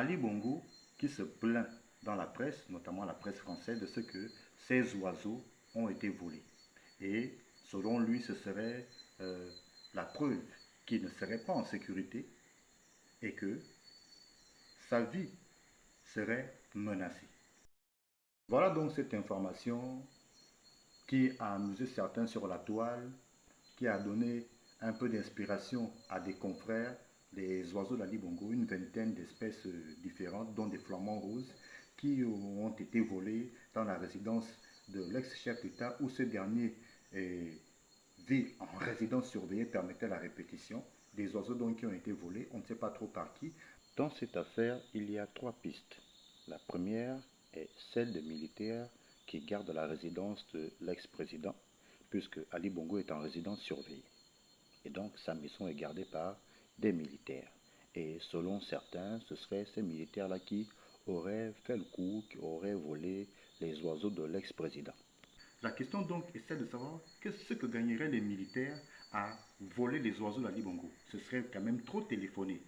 Ali Bongo qui se plaint dans la presse, notamment la presse française, de ce que ses oiseaux ont été volés. Et selon lui, ce serait la preuve qu'il ne serait pas en sécurité et que sa vie serait menacée. Voilà donc cette information qui a amusé certains sur la toile, qui a donné un peu d'inspiration à des confrères, les oiseaux d'Ali Bongo, une vingtaine d'espèces différentes, dont des flamants roses, qui ont été volés dans la résidence de l'ex-chef d'État, où ce dernier vit en résidence surveillée, permettait la répétition. Des oiseaux donc qui ont été volés, on ne sait pas trop par qui. Dans cette affaire, il y a trois pistes. La première est celle des militaires qui gardent la résidence de l'ex-président, puisque Ali Bongo est en résidence surveillée. Et donc sa maison est gardée par des militaires. Et selon certains, ce seraient ces militaires-là qui auraient fait le coup, qui auraient volé les oiseaux de l'ex-président. La question donc est celle de savoir ce que gagneraient les militaires à voler les oiseaux d'Ali Bongo. Ce serait quand même trop téléphoné.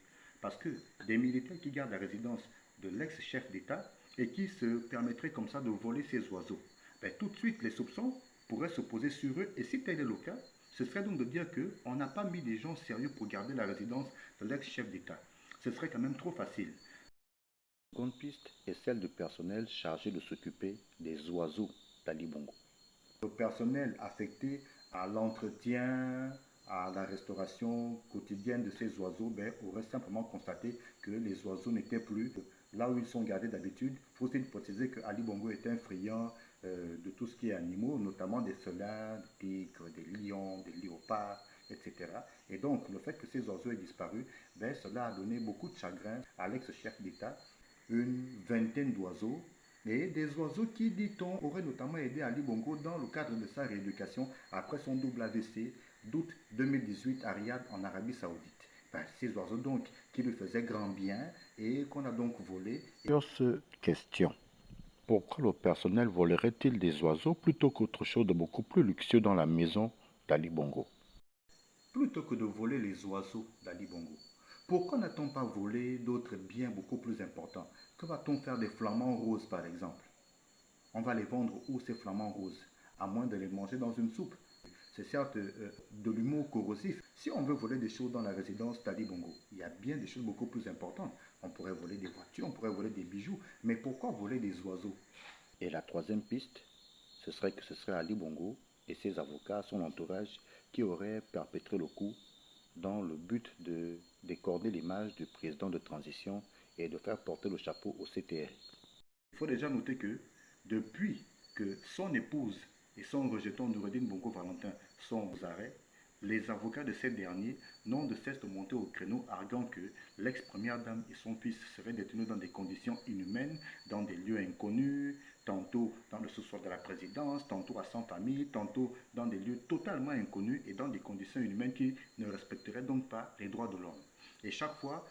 Parce que des militaires qui gardent la résidence de l'ex-chef d'État et qui se permettraient comme ça de voler ces oiseaux, ben, tout de suite les soupçons pourraient se poser sur eux. Et si tel est le cas, ce serait donc de dire qu'on n'a pas mis des gens sérieux pour garder la résidence de l'ex-chef d'État. Ce serait quand même trop facile. La seconde piste est celle du personnel chargé de s'occuper des oiseaux d'Ali Bongo. Le personnel affecté à l'entretien, à la restauration quotidienne de ces oiseaux, ben, aurait simplement constaté que les oiseaux n'étaient plus là où ils sont gardés d'habitude. Il faut aussi hypothéser que Ali Bongo est un friand de tout ce qui est animaux, notamment des félins, des tigres, des lions, des léopards, etc. Et donc, le fait que ces oiseaux aient disparu, ben, cela a donné beaucoup de chagrin à l'ex-chef d'État. Une vingtaine d'oiseaux et des oiseaux qui, dit-on, auraient notamment aidé Ali Bongo dans le cadre de sa rééducation après son double AVC d'août 2018 à Riyad en Arabie Saoudite. Ben, ces oiseaux donc qui lui faisaient grand bien et qu'on a donc volé. Sur cette question, pourquoi le personnel volerait-il des oiseaux plutôt qu'autre chose de beaucoup plus luxueux dans la maison d'Ali Bongo? Plutôt que de voler les oiseaux d'Ali Bongo, pourquoi n'a-t-on pas volé d'autres biens beaucoup plus importants? Que va-t-on faire des flamants roses par exemple? On va les vendre où ces flamants roses? À moins de les manger dans une soupe. C'est certes de l'humour corrosif. Si on veut voler des choses dans la résidence d'Ali Bongo, il y a bien des choses beaucoup plus importantes. On pourrait voler des voitures, on pourrait voler des bijoux, mais pourquoi voler des oiseaux? Et la troisième piste, ce serait que ce serait Ali Bongo et ses avocats, son entourage, qui auraient perpétré le coup dans le but de décorner l'image du président de transition et de faire porter le chapeau au CTRI. Il faut déjà noter que depuis que son épouse et son rejeton Noureddine Bongo Valentin sont aux arrêts, les avocats de ces derniers n'ont de cesse de monter au créneau, arguant que l'ex-première dame et son fils seraient détenus dans des conditions inhumaines, dans des lieux inconnus, tantôt dans le sous-sol de la présidence, tantôt à sans famille, tantôt dans des lieux totalement inconnus et dans des conditions inhumaines qui ne respecteraient donc pas les droits de l'homme. Et chaque fois,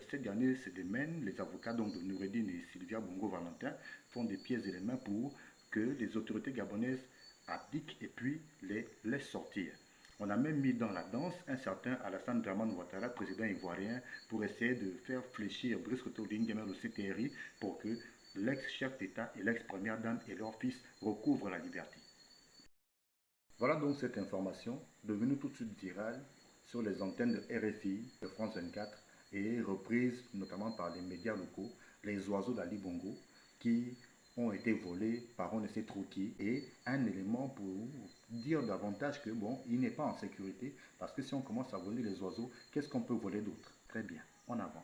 ces derniers se démènent, les avocats donc de Noureddine et Sylvia Bongo Valentin font des pieds et les mains pour que les autorités gabonaises abdiquent et puis les laissent sortir. On a même mis dans la danse un certain Alassane Draman Ouattara, président ivoirien, pour essayer de faire fléchir Brice Oligui Nguema, le CTRI, pour que l'ex-chef d'État et l'ex-première dame et leur fils recouvrent la liberté. Voilà donc cette information, devenue tout de suite virale sur les antennes de RFI, de France 24, et reprise notamment par les médias locaux, les oiseaux d'Ali Bongo, qui ont été volés par on ne sait trop qui, et un élément pour dire davantage que bon, il n'est pas en sécurité, parce que si on commence à voler les oiseaux, qu'est-ce qu'on peut voler d'autre? Très bien, on avance.